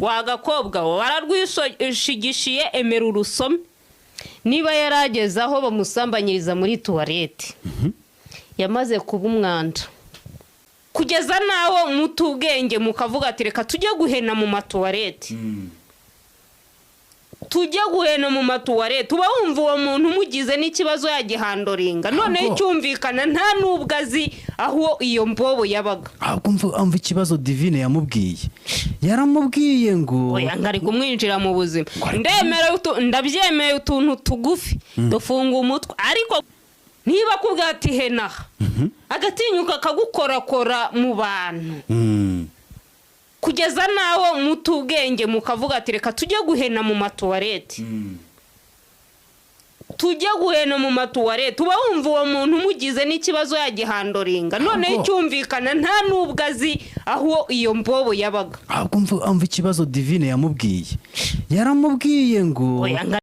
wagakobwa wararwishigishiye emera urusome niba yarageze aho bamusambanyiriza muri toilette yamaze kuba umwanda kugeza naho mutubwenge mukavuga ati reka tujye guhena mu matoilette tujye guhena mu matoilette uba wumva uwo muntu umugize n'ikibazo yagihandoringa none cyumvikana nta nubwazi aho iyo mbobo yabaga umva ikibazo Divine yamubwiye yaramubwiye ngo oya ngari kumwinjira mu buzima ndabyemeye utuntu tugufi dufunga umutwe ariko niba kubwa ati hena agatinyuka kagukorakora mu bantu kugeza naho mutubwenge mukavuga ati reka tujye guhena mu matoilette tujye guhena mu matoilette uba wumva uwo muntu umugize n'ikibazo yagihandoringa none cyumvikana nta nubwazi aho iyo mbobo yabaga umva ikibazo Divine yamubwiye yaramubwiye ngo